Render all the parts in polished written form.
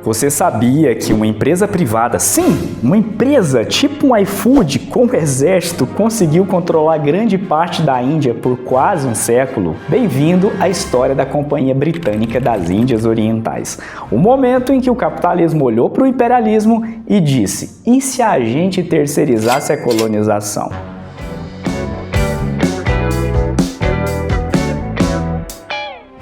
Você sabia que uma empresa privada, sim, uma empresa tipo um iFood com o exército, conseguiu controlar grande parte da Índia por quase um século? Bem-vindo à história da Companhia Britânica das Índias Orientais. O momento em que o capitalismo olhou para o imperialismo e disse: e se a gente terceirizasse a colonização?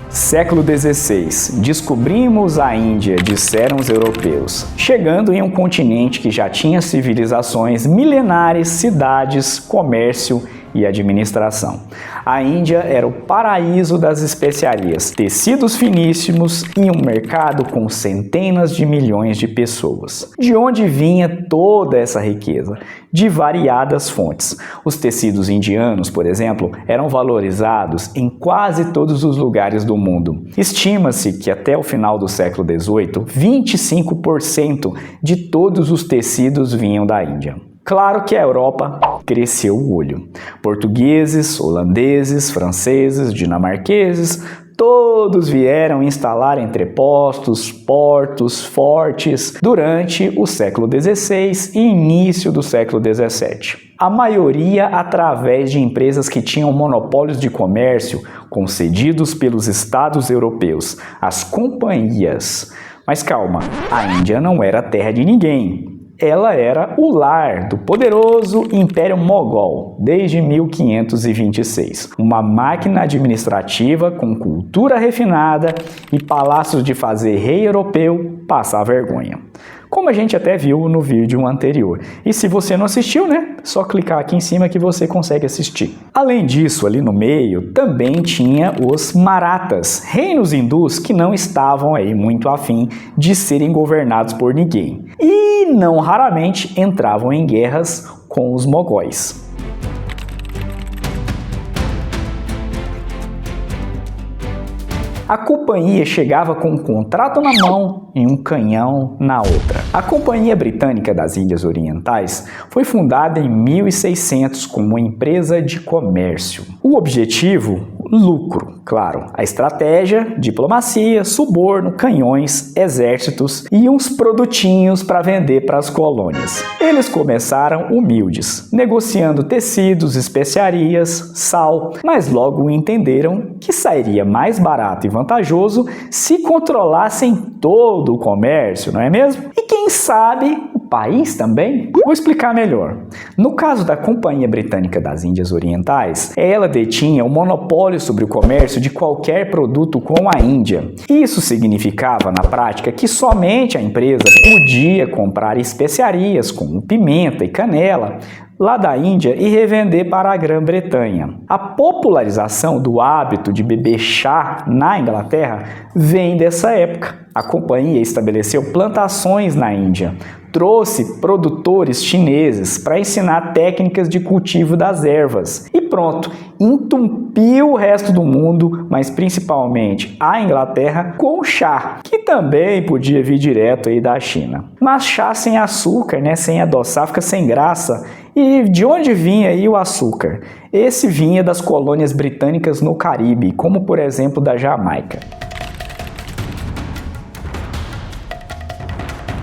Século XVI. Descobrimos a Índia, disseram os europeus, chegando em um continente que já tinha civilizações milenares, cidades, comércio e administração. A Índia era o paraíso das especiarias, tecidos finíssimos e um mercado com centenas de milhões de pessoas. De onde vinha toda essa riqueza? De variadas fontes. Os tecidos indianos, por exemplo, eram valorizados em quase todos os lugares do mundo. Estima-se que até o final do século XVIII, 25% de todos os tecidos vinham da Índia. Claro que a Europa cresceu o olho. Portugueses, holandeses, franceses, dinamarqueses, todos vieram instalar entrepostos, portos, fortes durante o século XVI e início do século XVII. A maioria através de empresas que tinham monopólios de comércio concedidos pelos estados europeus, as companhias. Mas calma, a Índia não era terra de ninguém. Ela era o lar do poderoso Império Mogol desde 1526. Uma máquina administrativa com cultura refinada e palácios de fazer rei europeu passar vergonha. Como a gente até viu no vídeo anterior. E se você não assistiu, né? Só clicar aqui em cima que você consegue assistir. Além disso, ali no meio, também tinha os Marathas, reinos hindus que não estavam aí muito afim de serem governados por ninguém. E não raramente entravam em guerras com os mogóis. A companhia chegava com um contrato na mão e um canhão na outra. A Companhia Britânica das Índias Orientais foi fundada em 1600 como uma empresa de comércio. O objetivo? Lucro, claro. A estratégia? Diplomacia, suborno, canhões, exércitos e uns produtinhos para vender para as colônias. Eles começaram humildes, negociando tecidos, especiarias, sal, mas logo entenderam que sairia mais barato e vantajoso se controlassem todo o comércio, não é mesmo? E quem sabe o país também? Vou explicar melhor. No caso da Companhia Britânica das Índias Orientais, ela detinha o monopólio sobre o comércio de qualquer produto com a Índia. Isso significava, na prática, que somente a empresa podia comprar especiarias como pimenta e canela lá da Índia e revender para a Grã-Bretanha. A popularização do hábito de beber chá na Inglaterra vem dessa época. A companhia estabeleceu plantações na Índia, trouxe produtores chineses para ensinar técnicas de cultivo das ervas e pronto, entupiu o resto do mundo, mas principalmente a Inglaterra, com chá, que também podia vir direto aí da China. Mas chá sem açúcar, né, sem adoçar, fica sem graça. E de onde vinha aí o açúcar? Esse vinha das colônias britânicas no Caribe, como por exemplo da Jamaica.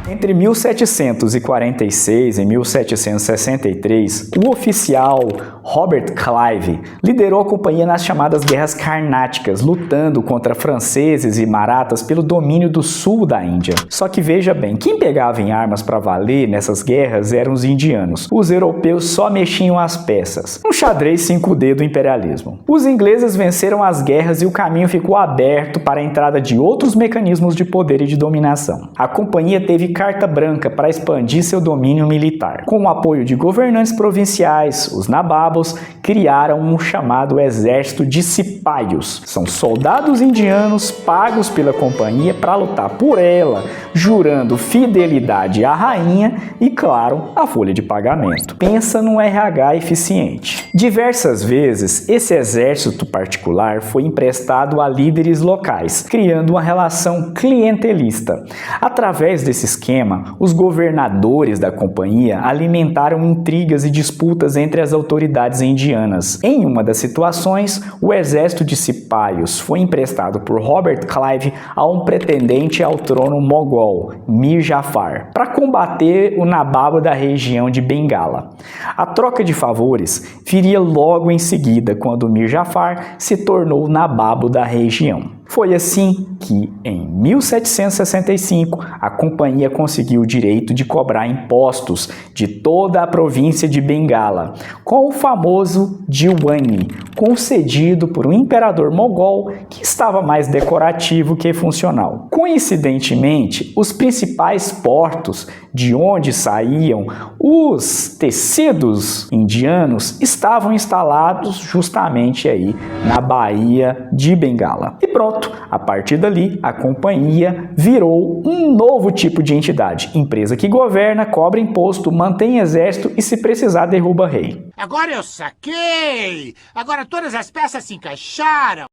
Entre 1746 e 1763, o oficial Robert Clive liderou a companhia nas chamadas Guerras Carnáticas, lutando contra franceses e marathas pelo domínio do sul da Índia. Só que veja bem, quem pegava em armas para valer nessas guerras eram os indianos. Os europeus só mexiam as peças. Um xadrez 5D do imperialismo. Os ingleses venceram as guerras e o caminho ficou aberto para a entrada de outros mecanismos de poder e de dominação. A companhia teve carta branca para expandir seu domínio militar. Com o apoio de governantes provinciais, os nababos criaram um chamado exército de cipaios. São soldados indianos pagos pela companhia para lutar por ela, jurando fidelidade à rainha e, claro, a folha de pagamento. Pensa num RH eficiente. Diversas vezes, esse exército particular foi emprestado a líderes locais, criando uma relação clientelista. Através desse esquema, os governadores da companhia alimentaram intrigas e disputas entre as autoridades indianas. Em uma das situações, o exército de cipaios foi emprestado por Robert Clive a um pretendente ao trono mogol mogol Mir Jafar para combater o Nababo da região de Bengala. A troca de favores viria logo em seguida, quando Mir Jafar se tornou Nababo da região. Foi assim que, em 1765, a companhia conseguiu o direito de cobrar impostos de toda a província de Bengala, com o famoso Diwane, concedido por um imperador mogol que estava mais decorativo que funcional. Coincidentemente, os principais portos de onde saíam os tecidos indianos estavam instalados justamente aí na Baía de Bengala. E pronto, a partir dali a companhia virou um novo tipo de entidade, empresa que governa, cobra imposto, mantém exército e, se precisar, derruba rei. Agora eu saquei! Agora todas as peças se encaixaram!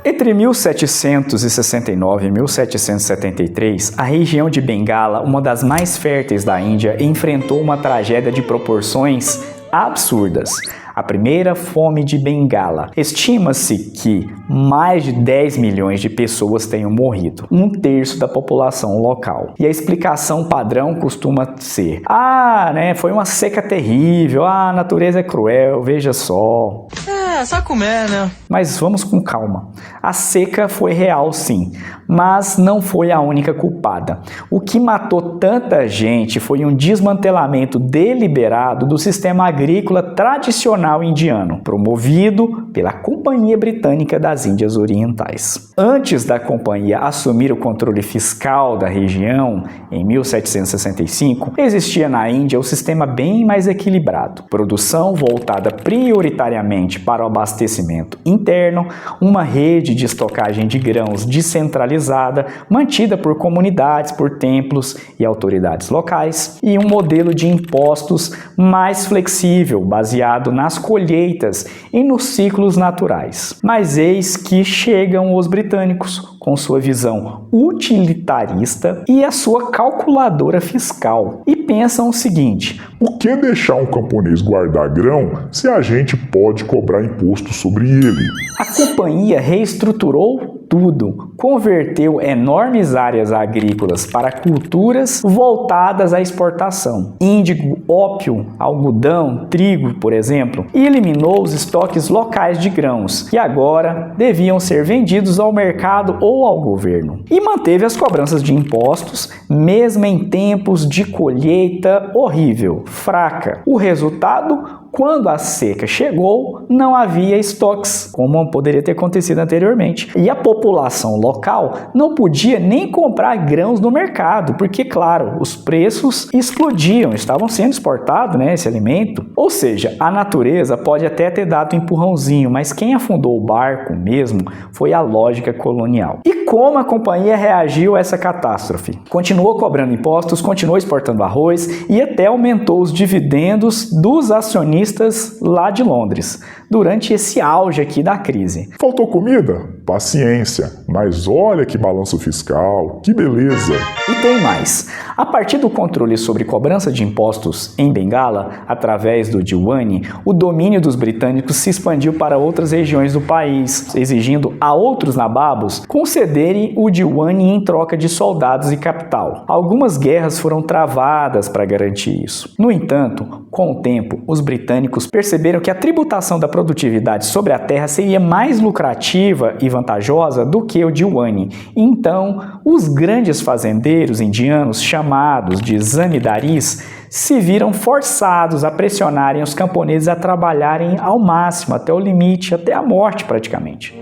Entre 1769 e 1773, a região de Bengala, uma das mais férteis da Índia, enfrentou uma tragédia de proporções absurdas. A primeira fome de Bengala. Estima-se que mais de 10 milhões de pessoas tenham morrido, 1/3 da população local. E a explicação padrão costuma ser: foi uma seca terrível, a natureza é cruel, veja só. Só comer, né? Mas vamos com calma. A seca foi real, sim, mas não foi a única culpada. O que matou tanta gente foi um desmantelamento deliberado do sistema agrícola tradicional indiano, promovido pela Companhia Britânica das Índias Orientais. Antes da companhia assumir o controle fiscal da região, em 1765, existia na Índia um sistema bem mais equilibrado. Produção voltada prioritariamente para o abastecimento interno, uma rede de estocagem de grãos descentralizada, mantida por comunidades, por templos e autoridades locais, e um modelo de impostos mais flexível, baseado nas colheitas e nos ciclos naturais. Mas eis que chegam os britânicos, com sua visão utilitarista e a sua calculadora fiscal, e pensam o seguinte: por que deixar um camponês guardar grão se a gente pode cobrar imposto sobre ele? A companhia reestruturou tudo, converteu enormes áreas agrícolas para culturas voltadas à exportação, índigo, ópio, algodão, trigo, por exemplo, e eliminou os estoques locais de grãos, que agora deviam ser vendidos ao mercado ou ao governo. E manteve as cobranças de impostos, mesmo em tempos de colheita horrível, fraca. O resultado: quando a seca chegou, não havia estoques, como poderia ter acontecido anteriormente. E a população local não podia nem comprar grãos no mercado, porque, claro, os preços explodiam, estavam sendo exportados, esse alimento. Ou seja, a natureza pode até ter dado um empurrãozinho, mas quem afundou o barco mesmo foi a lógica colonial. E como a companhia reagiu a essa catástrofe? Continuou cobrando impostos, continuou exportando arroz e até aumentou os dividendos dos acionistas lá de Londres, durante esse auge aqui da crise. Faltou comida? Paciência, mas olha que balanço fiscal, que beleza! E tem mais. A partir do controle sobre cobrança de impostos em Bengala, através do Diwane, o domínio dos britânicos se expandiu para outras regiões do país, exigindo a outros nababos concederem o Diwane em troca de soldados e capital. Algumas guerras foram travadas para garantir isso. No entanto, com o tempo, os britânicos perceberam que a tributação da produtividade sobre a terra seria mais lucrativa e vantajosa do que o Diwane. Então, os grandes fazendeiros indianos, chamados de zamidaris, se viram forçados a pressionarem os camponeses a trabalharem ao máximo, até o limite, até a morte praticamente.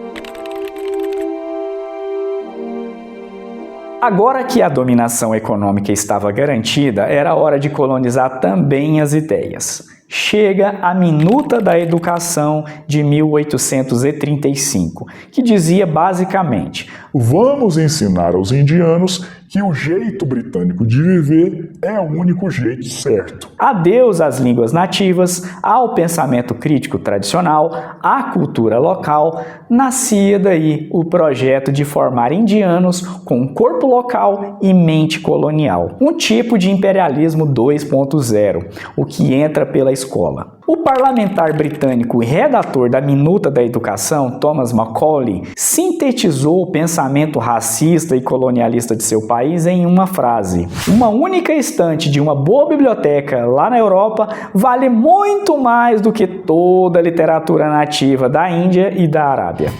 Agora que a dominação econômica estava garantida, era hora de colonizar também as ideias. Chega a Minuta da Educação de 1835, que dizia basicamente: vamos ensinar aos indianos que o jeito britânico de viver é o único jeito certo. Adeus às línguas nativas, ao pensamento crítico tradicional, à cultura local. Nascia daí o projeto de formar indianos com corpo local e mente colonial. Um tipo de imperialismo 2.0, o que entra pela escola. O parlamentar britânico e redator da Minuta da Educação, Thomas Macaulay, sintetizou o pensamento racista e colonialista de seu país em uma frase: uma única estante de uma boa biblioteca lá na Europa vale muito mais do que toda a literatura nativa da Índia e da Arábia.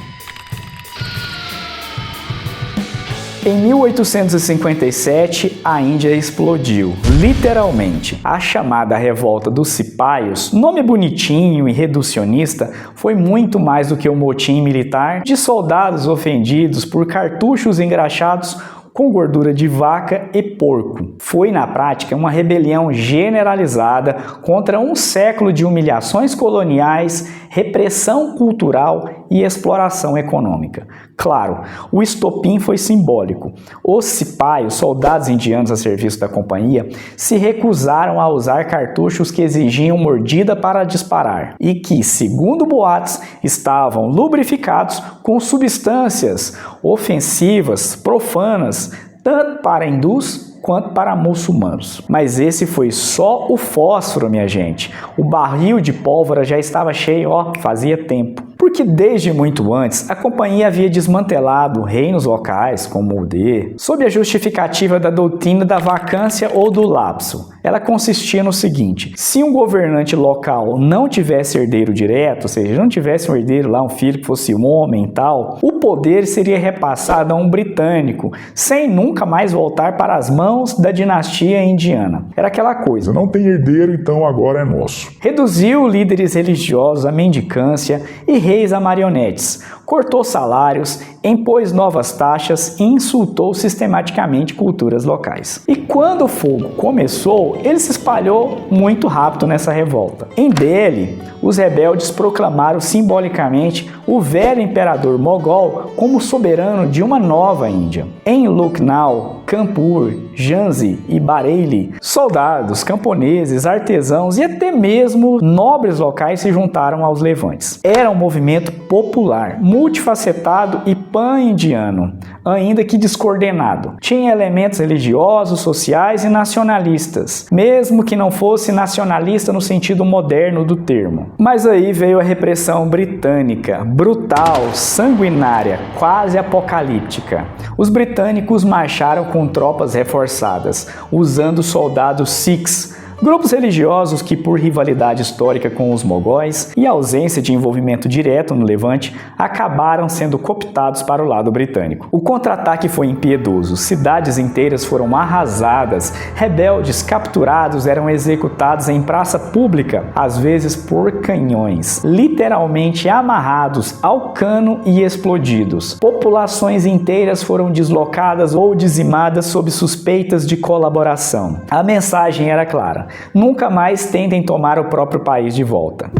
Em 1857, a Índia explodiu, literalmente. A chamada Revolta dos Cipaios, nome bonitinho e reducionista, foi muito mais do que um motim militar de soldados ofendidos por cartuchos engraxados com gordura de vaca e porco. Foi, na prática, uma rebelião generalizada contra um século de humilhações coloniais, repressão cultural e exploração econômica. Claro, o estopim foi simbólico. Os cipaios, soldados indianos a serviço da companhia, se recusaram a usar cartuchos que exigiam mordida para disparar e que, segundo boatos, estavam lubrificados com substâncias ofensivas, profanas, tanto para hindus quanto para muçulmanos. Mas esse foi só o fósforo, minha gente. O barril de pólvora já estava cheio, fazia tempo. Porque desde muito antes, a companhia havia desmantelado reinos locais, como o D, sob a justificativa da doutrina da vacância ou do lapso. Ela consistia no seguinte: se um governante local não tivesse herdeiro direto, ou seja, não tivesse um herdeiro lá, um filho que fosse um homem e tal, o poder seria repassado a um britânico, sem nunca mais voltar para as mãos da dinastia indiana. Era aquela coisa: Não tem herdeiro, então agora é nosso. reduziu líderes religiosos à mendicância e reis a marionetes, cortou salários, impôs novas taxas e insultou sistematicamente culturas locais. E quando o fogo começou, ele se espalhou muito rápido nessa revolta. Em Delhi, os rebeldes proclamaram simbolicamente o velho imperador mogol como soberano de uma nova Índia. Em Lucknow, Kanpur, Jhansi e Bareilly, soldados, camponeses, artesãos e até mesmo nobres locais se juntaram aos levantes. Era um movimento popular, multifacetado e pan-indiano, ainda que descoordenado. Tinha elementos religiosos, sociais e nacionalistas, mesmo que não fosse nacionalista no sentido moderno do termo. Mas aí veio a repressão britânica, brutal, sanguinária, quase apocalíptica. Os britânicos marcharam com tropas reforçadas, usando soldados sikhs, grupos religiosos que, por rivalidade histórica com os mogóis e ausência de envolvimento direto no Levante, acabaram sendo cooptados para o lado britânico. O contra-ataque foi impiedoso, cidades inteiras foram arrasadas, rebeldes capturados eram executados em praça pública, às vezes por canhões, literalmente amarrados ao cano e explodidos. Populações inteiras foram deslocadas ou dizimadas sob suspeitas de colaboração. A mensagem era clara: nunca mais tentem tomar o próprio país de volta.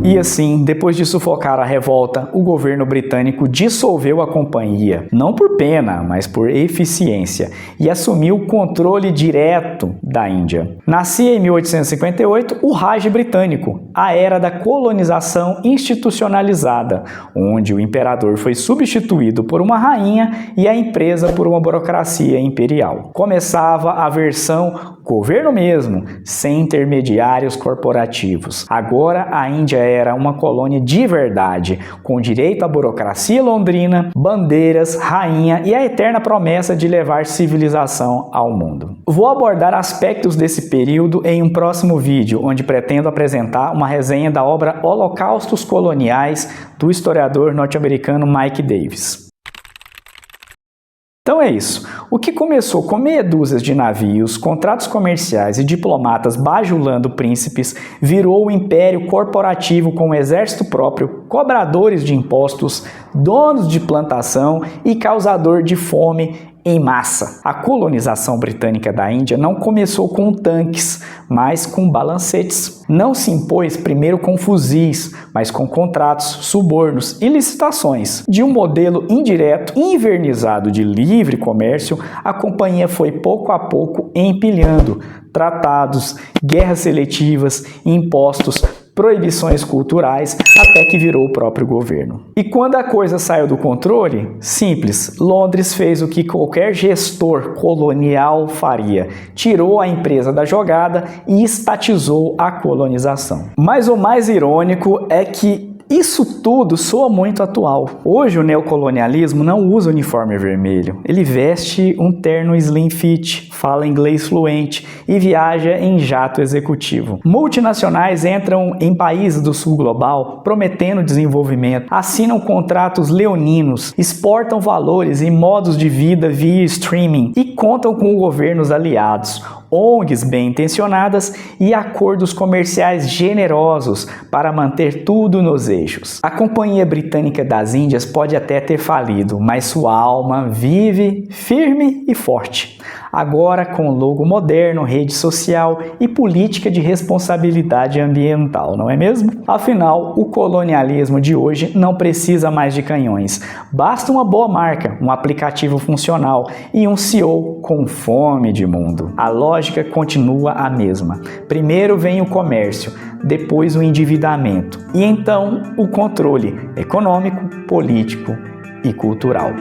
E assim, depois de sufocar a revolta, o governo britânico dissolveu a companhia, não por pena, mas por eficiência, e assumiu o controle direto da Índia. Nascia em 1858 o Raj britânico, a era da colonização institucionalizada, onde o imperador foi substituído por uma rainha e a empresa por uma burocracia imperial. Começava a versão governo mesmo, sem intermediários corporativos. Agora a Índia era uma colônia de verdade, com direito à burocracia londrina, bandeiras, rainha e a eterna promessa de levar civilização ao mundo. Vou abordar aspectos desse período em um próximo vídeo, onde pretendo apresentar uma resenha da obra Holocaustos Coloniais do historiador norte-americano Mike Davis. Então é isso. O que começou com meia dúzia de navios, contratos comerciais e diplomatas bajulando príncipes, virou um império corporativo com um exército próprio, cobradores de impostos, donos de plantação e causador de fome em massa. A colonização britânica da Índia não começou com tanques, mas com balancetes. Não se impôs primeiro com fuzis, mas com contratos, subornos e licitações. De um modelo indireto, invernizado de livre comércio, a companhia foi pouco a pouco empilhando tratados, guerras seletivas, impostos, proibições culturais, até que virou o próprio governo. E quando a coisa saiu do controle? Simples, Londres fez o que qualquer gestor colonial faria, tirou a empresa da jogada e estatizou a colonização. Mas o mais irônico é que isso tudo soa muito atual. Hoje o neocolonialismo não usa uniforme vermelho. Ele veste um terno slim fit, fala inglês fluente e viaja em jato executivo. Multinacionais entram em países do sul global prometendo desenvolvimento, assinam contratos leoninos, exportam valores e modos de vida via streaming e contam com governos aliados, ONGs bem intencionadas e acordos comerciais generosos para manter tudo nos eixos. A Companhia Britânica das Índias pode até ter falido, mas sua alma vive firme e forte. Agora com logo moderno, rede social e política de responsabilidade ambiental, não é mesmo? Afinal, o colonialismo de hoje não precisa mais de canhões. Basta uma boa marca, um aplicativo funcional e um CEO com fome de mundo. A lógica continua a mesma. Primeiro vem o comércio, depois o endividamento e então o controle econômico, político e cultural.